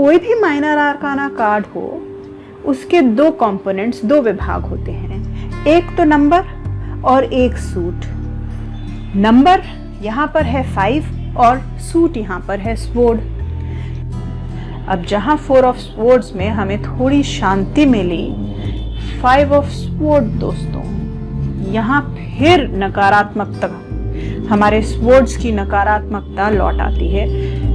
कोई भी minor आर्काना card हो, उसके दो कंपोनेंट्स, दो विभाग होते हैं। एक तो नंबर और एक सूट। नंबर यहाँ पर है 5 और सूट यहाँ पर है स्वॉर्ड। अब जहाँ 4 ऑफ स्वॉर्ड्स में हमें थोड़ी शांति मिली, 5 ऑफ स्वॉर्ड दोस्तों, यहाँ फिर नकारात्मकता, हमारे स्वॉर्ड्स की नकारात्मकता लौट आती है।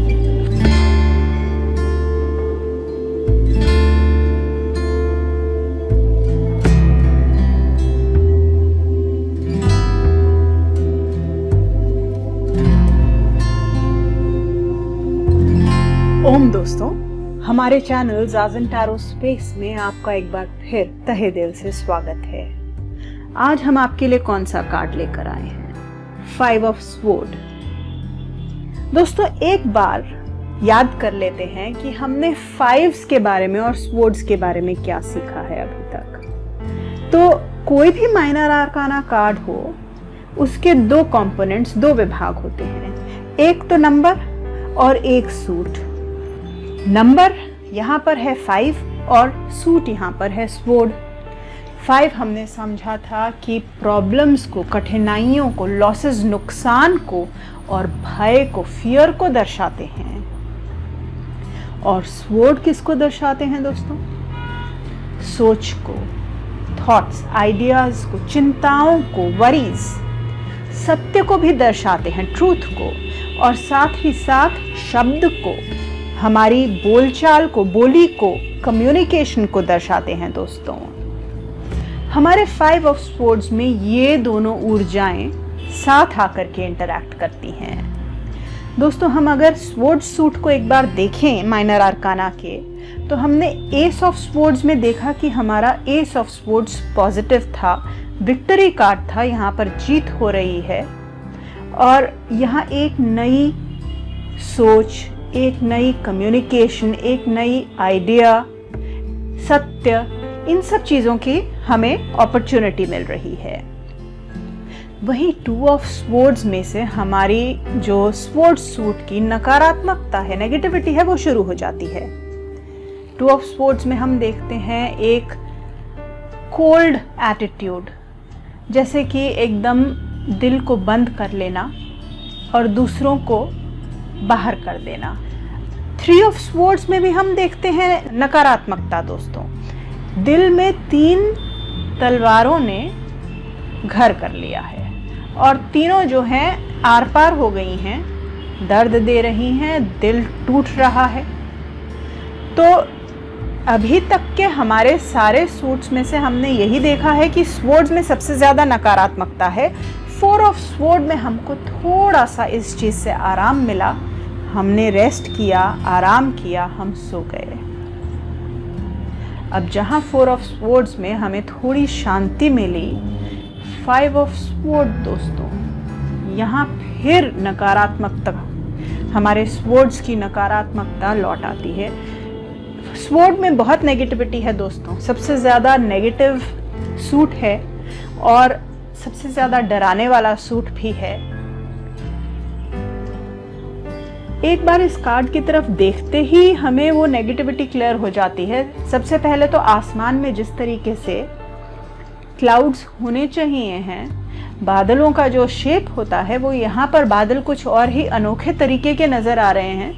ओम दोस्तों, हमारे चैनल जाज़न टैरो स्पेस में आपका एक बार फिर तहे दिल से स्वागत है। आज हम आपके लिए कौन सा कार्ड लेकर आए हैं? 5 ऑफ स्वॉर्ड। दोस्तों, एक बार याद कर लेते हैं कि हमने 5s के बारे में और स्वॉर्ड्स के बारे में क्या सीखा है अभी तक। तो कोई भी माइनर आर्काना कार्ड हो, उसके दो कंपोनेंट्स, दो विभाग होते हैं। एक तो नंबर और एक सूट। नंबर यहाँ पर है 5 और सूट यहाँ पर है स्वॉर्ड। 5 हमने समझा था कि प्रॉब्लम्स को, कठिनाइयों को, लॉसेस, नुकसान को और भय को, फियर को दर्शाते हैं। और स्वॉर्ड किसको दर्शाते हैं दोस्तों? सोच को, थॉट्स, आइडियाज को, चिंताओं को, वरीज, सत्य को भी दर्शाते हैं, ट्रूथ को, और साथ ही साथ शब्द को, हमारी बोलचाल को, बोली को, कम्युनिकेशन को दर्शाते हैं दोस्तों। हमारे 5 ऑफ स्वॉर्ड्स में ये दोनों ऊर्जाएं साथ आकर के इंटरैक्ट करती हैं दोस्तों। हम अगर स्वॉर्ड सूट को एक बार देखें माइनर आर्काना के, तो हमने एस ऑफ स्वॉर्ड्स में देखा कि हमारा एस ऑफ स्वॉर्ड्स पॉजिटिव था, विक्ट्री कार्ड था, यहाँ पर जीत हो रही है। और यहाँ एक नई सोच, एक नई कम्युनिकेशन, एक नई आइडिया, सत्य, इन सब चीज़ों की हमें अपॉर्चुनिटी मिल रही है। वहीं 2 ऑफ स्वॉर्ड्स में से हमारी जो स्वॉर्ड सूट की नकारात्मकता है, नेगेटिविटी है, वो शुरू हो जाती है। 2 ऑफ स्वॉर्ड्स में हम देखते हैं एक कोल्ड एटीट्यूड, जैसे कि एकदम दिल को बंद कर लेना और दूसरों को बाहर कर देना। 3 ऑफ स्वॉर्ड्स में भी हम देखते हैं नकारात्मकता दोस्तों। दिल में 3 तलवारों ने घर कर लिया है और तीनों जो हैं आर पार हो गई हैं, दर्द दे रही हैं, दिल टूट रहा है। तो अभी तक के हमारे सारे सूट्स में से हमने यही देखा है कि स्वॉर्ड्स में सबसे ज़्यादा नकारात्मकता है। 4 ऑफ स्वॉर्ड में हमको थोड़ा सा इस चीज़ से आराम मिला, हमने रेस्ट किया, आराम किया, हम सो गए। अब जहाँ 4 ऑफ स्वॉर्ड्स में हमें थोड़ी शांति मिली, 5 ऑफ स्वॉर्ड दोस्तों, यहाँ फिर नकारात्मकता, हमारे स्वॉर्ड्स की नकारात्मकता लौट आती है। स्वॉर्ड में बहुत नेगेटिविटी है दोस्तों, सबसे ज़्यादा नेगेटिव सूट है और सबसे ज़्यादा डराने वाला सूट भी है। एक बार इस कार्ड की तरफ देखते ही हमें वो नेगेटिविटी क्लियर हो जाती है। सबसे पहले तो आसमान में जिस तरीके से क्लाउड्स होने चाहिए हैं, बादलों का जो शेप होता है, वो यहाँ पर बादल कुछ और ही अनोखे तरीके के नज़र आ रहे हैं।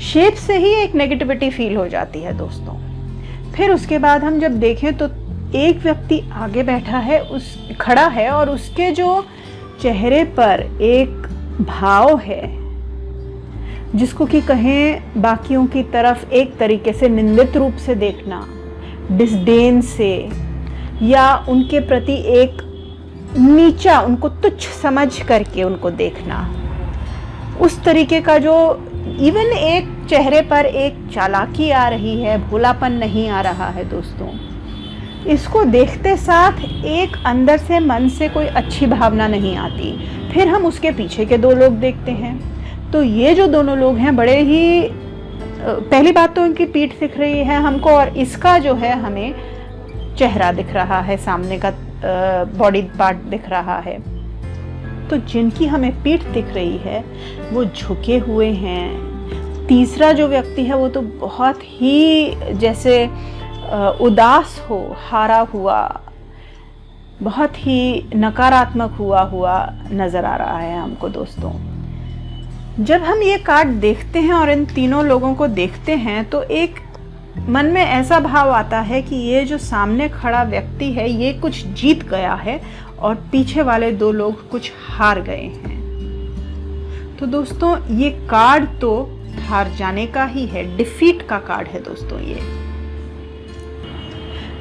शेप से ही एक नेगेटिविटी फील हो जाती है दोस्तों। फिर उसके बाद हम जब देखें तो एक व्यक्ति आगे बैठा है, खड़ा है, और उसके जो चेहरे पर एक भाव है, जिसको कि कहें बाकियों की तरफ एक तरीके से निंदित रूप से देखना, डिस्डेन से, या उनके प्रति एक नीचा, उनको तुच्छ समझ करके उनको देखना, उस तरीके का जो इवन एक चेहरे पर एक चालाकी आ रही है, भोलापन नहीं आ रहा है दोस्तों। इसको देखते साथ एक अंदर से, मन से कोई अच्छी भावना नहीं आती। फिर हम उसके पीछे के 2 लोग देखते हैं, तो ये जो दोनों लोग हैं, बड़े ही, पहली बात तो इनकी पीठ दिख रही है हमको, और इसका जो है हमें चेहरा दिख रहा है, सामने का बॉडी पार्ट दिख रहा है। तो जिनकी हमें पीठ दिख रही है वो झुके हुए हैं, तीसरा जो व्यक्ति है वो तो बहुत ही जैसे उदास हो, हारा हुआ, बहुत ही नकारात्मक हुआ नजर आ रहा है हमको दोस्तों। जब हम ये कार्ड देखते हैं और इन तीनों लोगों को देखते हैं तो एक मन में ऐसा भाव आता है कि ये जो सामने खड़ा व्यक्ति है ये कुछ जीत गया है और पीछे वाले दो लोग कुछ हार गए हैं। तो दोस्तों ये कार्ड तो हार जाने का ही है, डिफीट का कार्ड है दोस्तों ये।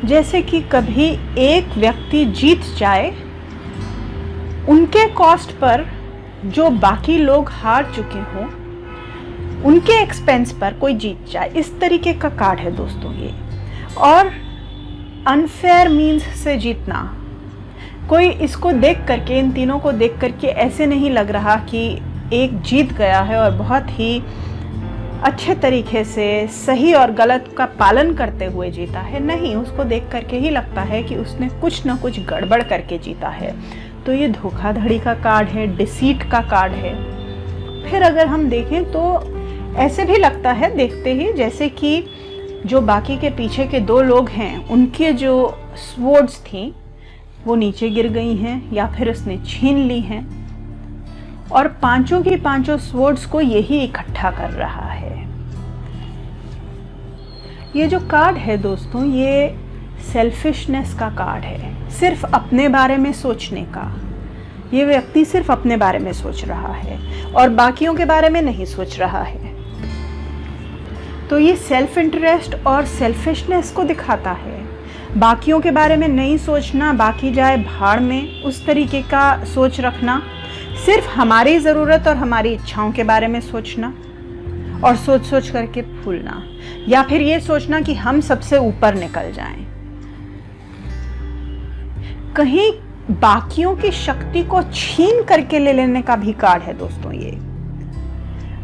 जैसे कि कभी एक व्यक्ति जीत जाए, उनके कॉस्ट पर जो बाकी लोग हार चुके हों उनके एक्सपेंस पर कोई जीत जाए, इस तरीके का कार्ड है दोस्तों ये। और अनफेयर मीन्स से जीतना, कोई इसको देख करके, इन तीनों को देख करके ऐसे नहीं लग रहा कि एक जीत गया है और बहुत ही अच्छे तरीके से सही और गलत का पालन करते हुए जीता है। नहीं, उसको देख करके ही लगता है कि उसने कुछ ना कुछ गड़बड़ करके जीता है। तो ये धोखाधड़ी का कार्ड है, डिसीट का कार्ड है। फिर अगर हम देखें तो ऐसे भी लगता है देखते ही जैसे कि जो बाकी के पीछे के दो लोग हैं उनके जो स्वॉर्ड्स थी वो नीचे गिर गई हैं या फिर उसने छीन ली हैं और पांचों की पांचों स्वॉर्ड्स को यही इकट्ठा कर रहा है। ये जो कार्ड है दोस्तों ये सेल्फिशनेस का कार्ड है, सिर्फ अपने बारे में सोचने का। ये व्यक्ति सिर्फ अपने बारे में सोच रहा है और बाकियों के बारे में नहीं सोच रहा है। तो ये सेल्फ इंटरेस्ट और सेल्फिशनेस को दिखाता है। बाकियों के बारे में नहीं सोचना, बाकी जाए भाड़ में, उस तरीके का सोच रखना, सिर्फ हमारी ज़रूरत और हमारी इच्छाओं के बारे में सोचना और सोच सोच करके फूलना, या फिर ये सोचना कि हम सबसे ऊपर निकल जाएं। कहीं बाकियों की शक्ति को छीन करके ले लेने का भी कार्ड है दोस्तों ये।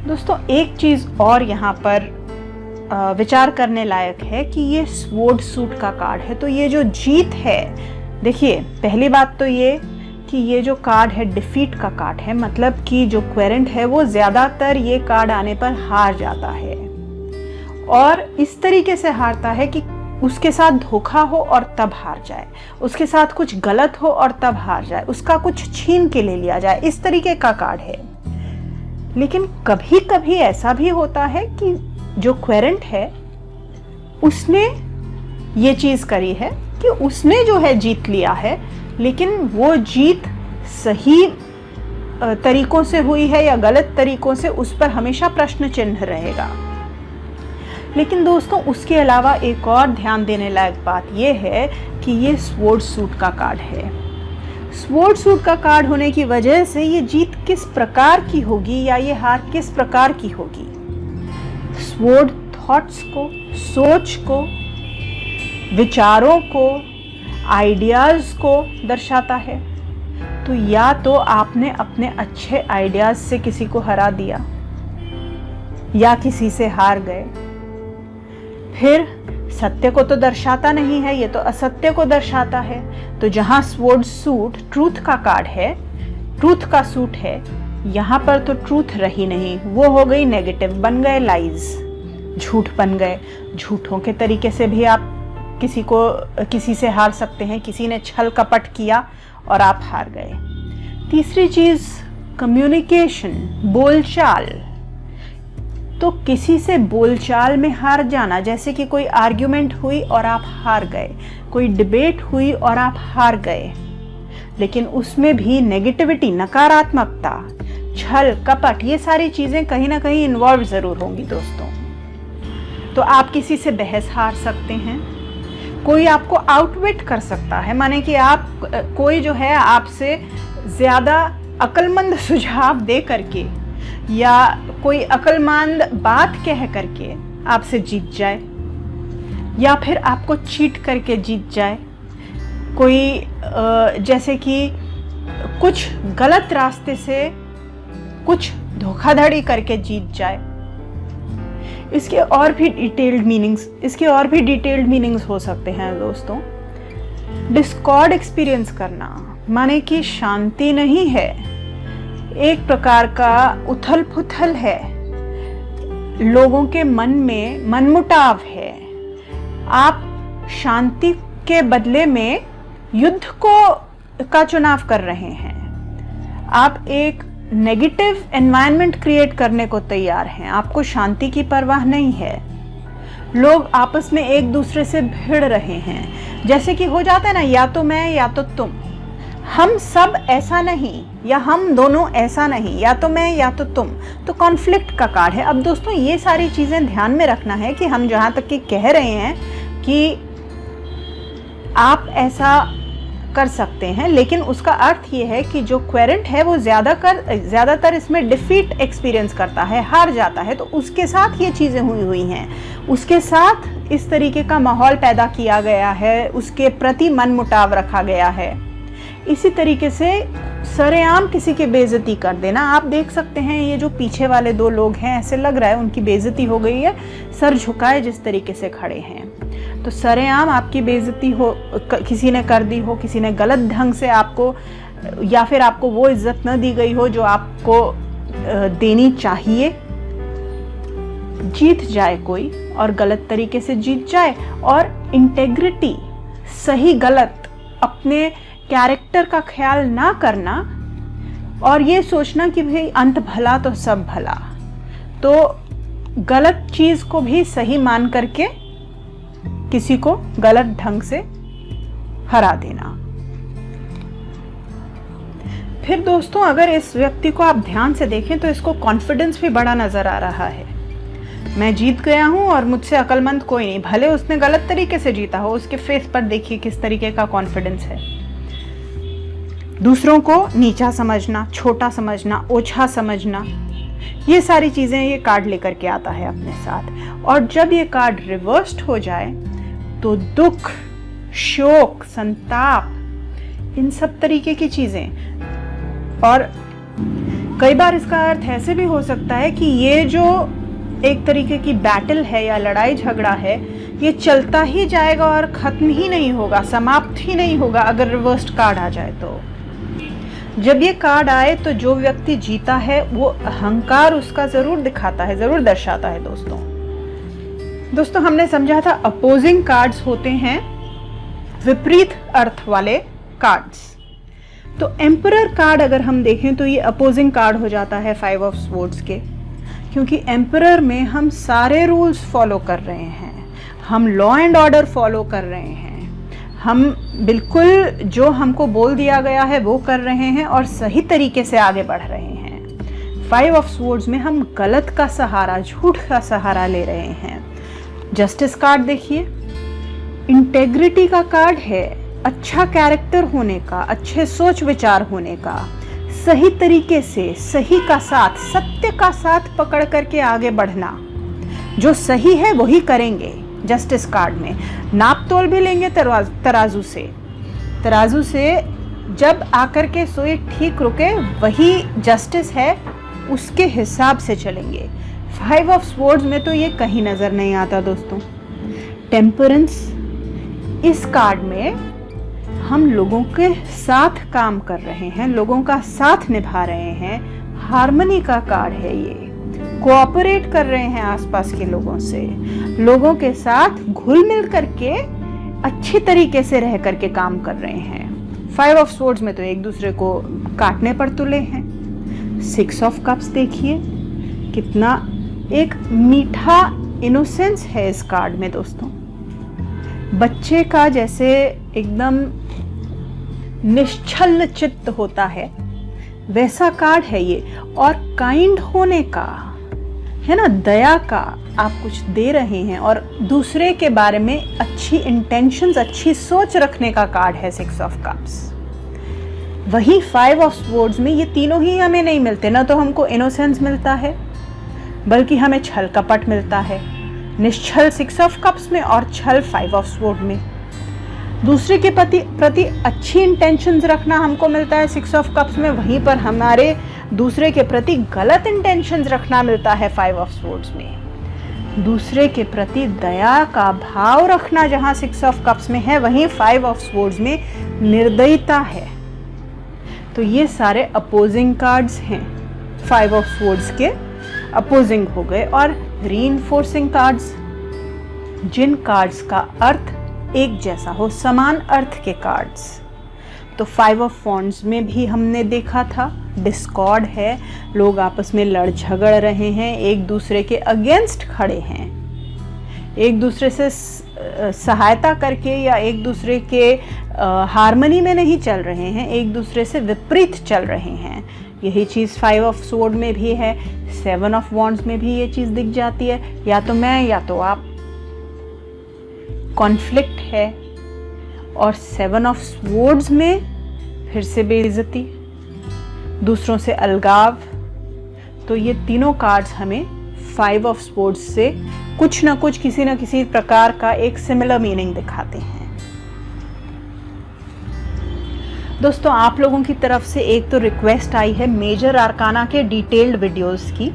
दोस्तों एक चीज और यहाँ पर विचार करने लायक है कि ये स्वॉर्ड सूट का कार्ड है। तो ये जो जीत है, देखिए पहली बात तो ये कि ये जो कार्ड है डिफीट का कार्ड है, मतलब कि जो क्वेरेंट है वो ज्यादातर ये कार्ड आने पर हार जाता है और इस तरीके से हारता है कि उसके साथ धोखा हो और तब हार जाए, उसके साथ कुछ गलत हो और तब हार जाए, उसका कुछ छीन के ले लिया जाए, इस तरीके का कार्ड है। लेकिन कभी कभी ऐसा भी होता है कि जो क्वेरेंट है उसने ये चीज करी है कि उसने जो है जीत लिया है, लेकिन वो जीत सही तरीकों से हुई है या गलत तरीकों से, उस पर हमेशा प्रश्न चिन्ह रहेगा। लेकिन दोस्तों उसके अलावा एक और ध्यान देने लायक बात यह है कि ये स्वॉर्ड सूट का कार्ड है। स्वॉर्ड सूट का कार्ड होने की वजह से ये जीत किस प्रकार की होगी या ये हार किस प्रकार की होगी, स्वॉर्ड थॉट्स को, सोच को, विचारों को, आइडियाज को दर्शाता है। तो या तो आपने अपने अच्छे आइडियाज से किसी को हरा दिया या किसी से हार गए। फिर सत्य को तो दर्शाता नहीं है, ये तो असत्य को दर्शाता है। तो जहां स्वॉर्ड सूट ट्रूथ का कार्ड है, ट्रूथ का सूट है, यहां पर तो ट्रूथ रही नहीं, वो हो गई नेगेटिव, बन गए लाइज, झूठ बन गए। झूठों के तरीके से भी आप किसी से हार सकते हैं। किसी ने छल कपट किया और आप हार गए। तीसरी चीज कम्युनिकेशन, बोलचाल। तो किसी से बोलचाल में हार जाना, जैसे कि कोई आर्ग्यूमेंट हुई और आप हार गए, कोई डिबेट हुई और आप हार गए, लेकिन उसमें भी नेगेटिविटी, नकारात्मकता, छल कपट, ये सारी चीजें कहीं ना कहीं इन्वॉल्व जरूर होंगी दोस्तों। तो आप किसी से बहस हार सकते हैं, कोई आपको आउटविट कर सकता है, माने कि आप कोई जो है आपसे ज्यादा अक्लमंद सुझाव दे करके या कोई अक्लमंद बात कह करके आपसे जीत जाए, या फिर आपको चीट करके जीत जाए। कोई जैसे कि कुछ गलत रास्ते से कुछ धोखाधड़ी करके जीत जाए। इसके और भी डिटेल्ड मीनिंग्स हो सकते हैं दोस्तों। डिस्कॉर्ड एक्सपीरियंस करना, माने कि शांति नहीं है, एक प्रकार का उथल पुथल है, लोगों के मन में मनमुटाव है, आप शांति के बदले में युद्ध का चुनाव कर रहे हैं, आप एक नेगेटिव एनवायरनमेंट क्रिएट करने को तैयार हैं, आपको शांति की परवाह नहीं है। लोग आपस में एक दूसरे से भिड़ रहे हैं, जैसे कि हो जाता है ना, या तो मैं या तो तुम, हम सब ऐसा नहीं, या हम दोनों ऐसा नहीं, या तो मैं या तो तुम, तो कॉन्फ्लिक्ट का कार्ड है। अब दोस्तों ये सारी चीजें ध्यान में रखना है कि हम जहां तक कि कह रहे हैं कि आप ऐसा कर सकते हैं, लेकिन उसका अर्थ ये है कि जो क्वेरेंट है वो ज़्यादातर इसमें डिफीट एक्सपीरियंस करता है, हार जाता है, तो उसके साथ ये चीज़ें हुई हैं, उसके साथ इस तरीके का माहौल पैदा किया गया है, उसके प्रति मनमुटाव रखा गया है। इसी तरीके से सरेआम किसी की बेइज्जती कर देना, आप देख सकते हैं ये जो पीछे वाले दो लोग हैं, ऐसे लग रहा है उनकी बेइज्जती हो गई है, सर झुकाए जिस तरीके से खड़े हैं। तो सरेआम आपकी बेइज्जती हो, किसी ने कर दी हो, किसी ने गलत ढंग से आपको, या फिर आपको वो इज्जत न दी गई हो जो आपको देनी चाहिए, जीत जाए कोई और गलत तरीके से जीत जाए, और इंटेग्रिटी, सही गलत, अपने कैरेक्टर का ख्याल ना करना और ये सोचना कि भाई अंत भला तो सब भला, तो गलत चीज को भी सही मान करके किसी को गलत ढंग से हरा देना। फिर दोस्तों अगर इस व्यक्ति को आप ध्यान से देखें तो इसको कॉन्फिडेंस भी बड़ा नजर आ रहा है। मैं जीत गया हूं और मुझसे अक्लमंद कोई नहीं, भले उसने गलत तरीके से जीता हो, उसके फेस पर देखिए किस तरीके का कॉन्फिडेंस है। दूसरों को नीचा समझना, छोटा समझना, ओछा समझना, ये सारी चीजें ये कार्ड लेकर के आता है अपने साथ। और जब ये कार्ड रिवर्स्ड हो जाए तो दुख, शोक, संताप, इन सब तरीके की चीजें, और कई बार इसका अर्थ ऐसे भी हो सकता है कि ये जो एक तरीके की बैटल है या लड़ाई झगड़ा है, ये चलता ही जाएगा और खत्म ही नहीं होगा, समाप्त ही नहीं होगा अगर रिवर्स्ड कार्ड आ जाए तो। जब ये कार्ड आए तो जो व्यक्ति जीता है वो अहंकार उसका जरूर दिखाता है, जरूर दर्शाता है। दोस्तों हमने समझा था अपोजिंग कार्ड्स होते हैं विपरीत अर्थ वाले कार्ड्स। तो एम्परर कार्ड अगर हम देखें तो ये अपोजिंग कार्ड हो जाता है 5 ऑफ स्वॉर्ड्स के, क्योंकि एम्परर में हम सारे रूल्स फॉलो कर रहे हैं, हम लॉ एंड ऑर्डर फॉलो कर रहे हैं, हम बिल्कुल जो हमको बोल दिया गया है वो कर रहे हैं और सही तरीके से आगे बढ़ रहे हैं। 5 ऑफ स्वॉर्ड्स में हम गलत का सहारा, झूठ का सहारा ले रहे हैं। जस्टिस कार्ड देखिए, इंटेग्रिटी का कार्ड है, अच्छा कैरेक्टर होने का, अच्छे सोच विचार होने का, सही तरीके से सही का साथ, सत्य का साथ पकड़ करके आगे बढ़ना, जो सही है वही करेंगे। जस्टिस कार्ड में नाप तोल भी लेंगे तराजू से जब आकर के सोई ठीक रुके, वही जस्टिस है, उसके हिसाब से चलेंगे। 5 ऑफ स्वॉर्ड्स में तो ये कहीं नजर नहीं आता दोस्तों। टेम्परेंस, इस कार्ड में हम लोगों के साथ काम कर रहे हैं, लोगों का साथ निभा रहे हैं, हार्मनी का कार्ड है ये, कोऑपरेट कर रहे हैं आसपास के लोगों से, लोगों के साथ घुल मिल करके अच्छी तरीके से रह करके काम कर रहे हैं। 5 ऑफ स्वॉर्ड्स में तो एक दूसरे को काटने पर तुले हैं। 6 ऑफ कप्स देखिए, कितना एक मीठा इनोसेंस है इस कार्ड में दोस्तों, बच्चे का जैसे एकदम निश्चल चित्त होता है वैसा कार्ड है ये, और काइंड होने का है ना, दया का, आप कुछ दे रहे हैं और दूसरे के बारे में अच्छी इंटेंशंस, अच्छी सोच रखने का कार्ड है 6 ऑफ कप्स। वही 5 ऑफ स्वॉर्ड्स में ये तीनों ही हमें नहीं मिलते, ना तो हमको इनोसेंस मिलता है बल्कि हमें छल कपट मिलता है, निश्चल 6 ऑफ कप्स में और छल 5 ऑफ स्वॉर्ड में। दूसरे के प्रति अच्छी इंटेंशंस रखना हमको मिलता है 6 ऑफ कप्स में, वहीं पर हमारे दूसरे के प्रति गलत इंटेंशंस रखना मिलता है 5 ऑफ स्वॉर्ड्स में। दूसरे के प्रति दया का भाव रखना जहां 6 ऑफ कप्स में है, वहीं 5 ऑफ स्वॉर्ड्स में निर्दयता है। तो ये सारे अपोजिंग कार्ड्स हैं, 5 ऑफ स्वॉर्ड्स के अपोजिंग हो गए। और रीइंफोर्सिंग कार्ड्स, जिन कार्ड्स का अर्थ एक जैसा हो, समान अर्थ के कार्ड्स। तो 5 ऑफ वॉन्ड्स में भी हमने देखा था डिस्कॉर्ड है, लोग आपस में लड़ झगड़ रहे हैं, एक दूसरे के अगेंस्ट खड़े हैं, एक दूसरे से सहायता करके या एक दूसरे के हार्मनी में नहीं चल रहे हैं, एक दूसरे से विपरीत चल रहे हैं। यही चीज़ 5 ऑफ स्वॉर्ड में भी है, 7 ऑफ वॉन्ड्स में भी ये चीज़ दिख जाती है, या तो मैं या तो आप, कॉन्फ्लिक्ट है। और 7 ऑफ स्वॉर्ड्स में फिर से बेइज्जती, दूसरों से अलगाव। तो ये तीनों कार्ड्स हमें 5 ऑफ स्वॉर्ड्स से कुछ ना कुछ, किसी ना किसी प्रकार का एक सिमिलर मीनिंग दिखाते हैं। दोस्तों, आप लोगों की तरफ से एक तो रिक्वेस्ट आई है मेजर आर्काना के डिटेल्ड वीडियोस की,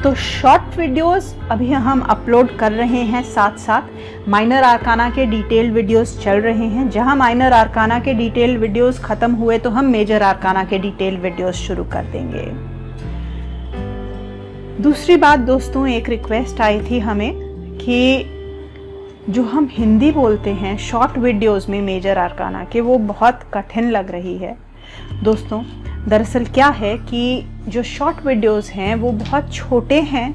तो शॉर्ट वीडियोस अभी हम अपलोड कर रहे हैं, साथ साथ माइनर आर्काना के डिटेल्ड वीडियोस चल रहे हैं। जहां माइनर आर्काना के डिटेल्ड वीडियोस खत्म हुए तो हम मेजर आर्काना के डिटेल्ड वीडियोस शुरू कर देंगे। दूसरी बात दोस्तों, एक रिक्वेस्ट आई थी हमें कि जो हम हिंदी बोलते हैं शॉर्ट वीडियोस में मेजर आर्काना के, वो बहुत कठिन लग रही है। दोस्तों, दरअसल क्या है कि जो शॉर्ट वीडियोस हैं वो बहुत छोटे हैं,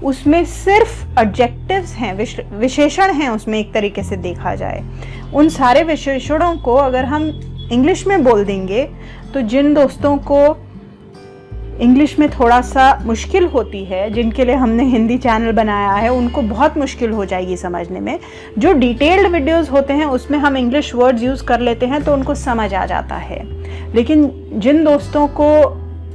उसमें सिर्फ एडजेक्टिव्स हैं, विशेषण हैं उसमें, एक तरीके से देखा जाए। उन सारे विशेषणों को अगर हम इंग्लिश में बोल देंगे तो जिन दोस्तों को इंग्लिश में थोड़ा सा मुश्किल होती है, जिनके लिए हमने हिंदी चैनल बनाया है, उनको बहुत मुश्किल हो जाएगी समझने में। जो डिटेल्ड वीडियोस होते हैं उसमें हम इंग्लिश वर्ड्स यूज़ कर लेते हैं तो उनको समझ आ जाता है, लेकिन जिन दोस्तों को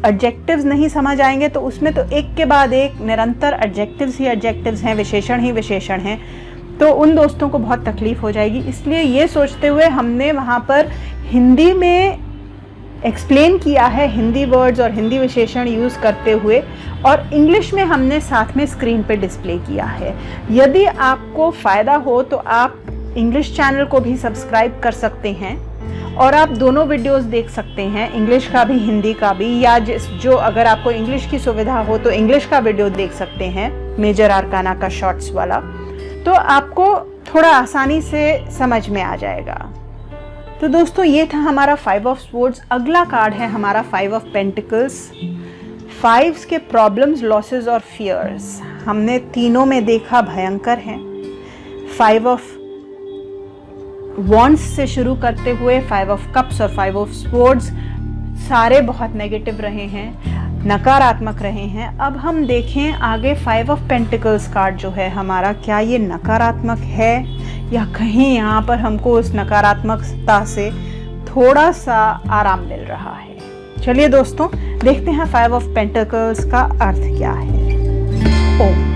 एडजेक्टिव्स नहीं समझ आएंगे तो उसमें तो एक के बाद एक निरंतर एडजेक्टिव्स ही एडजेक्टिव्स हैं, विशेषण ही विशेषण हैं, तो उन दोस्तों को बहुत तकलीफ हो जाएगी। इसलिए ये सोचते हुए हमने वहाँ पर हिंदी में एक्सप्लेन किया है, हिंदी वर्ड्स और हिंदी विशेषण यूज़ करते हुए, और इंग्लिश में हमने साथ में स्क्रीन पे डिस्प्ले किया है। यदि आपको फ़ायदा हो तो आप इंग्लिश चैनल को भी सब्सक्राइब कर सकते हैं और आप दोनों वीडियोस देख सकते हैं, इंग्लिश का भी हिंदी का भी, या जो अगर आपको इंग्लिश की सुविधा हो तो इंग्लिश का वीडियो देख सकते हैं मेजर आर्काना का शॉर्ट्स वाला, तो आपको थोड़ा आसानी से समझ में आ जाएगा। तो दोस्तों, ये था हमारा 5 ऑफ स्वॉर्ड्स। अगला कार्ड है हमारा 5 ऑफ पेंटिकल्स। 5 के प्रॉब्लम्स, लॉसेस और फियर्स हमने तीनों में देखा भयंकर हैं। 5 ऑफ वॉन्ड्स से शुरू करते हुए 5 ऑफ कप्स और 5 ऑफ स्वॉर्ड्स सारे बहुत नेगेटिव रहे हैं, नकारात्मक रहे हैं। अब हम देखें आगे 5 ऑफ पेंटिकल्स कार्ड जो है हमारा, क्या ये नकारात्मक है या कहीं यहाँ पर हमको उस नकारात्मकता से थोड़ा सा आराम मिल रहा है। चलिए दोस्तों, देखते हैं 5 ऑफ पेंटिकल्स का अर्थ क्या है। ओम।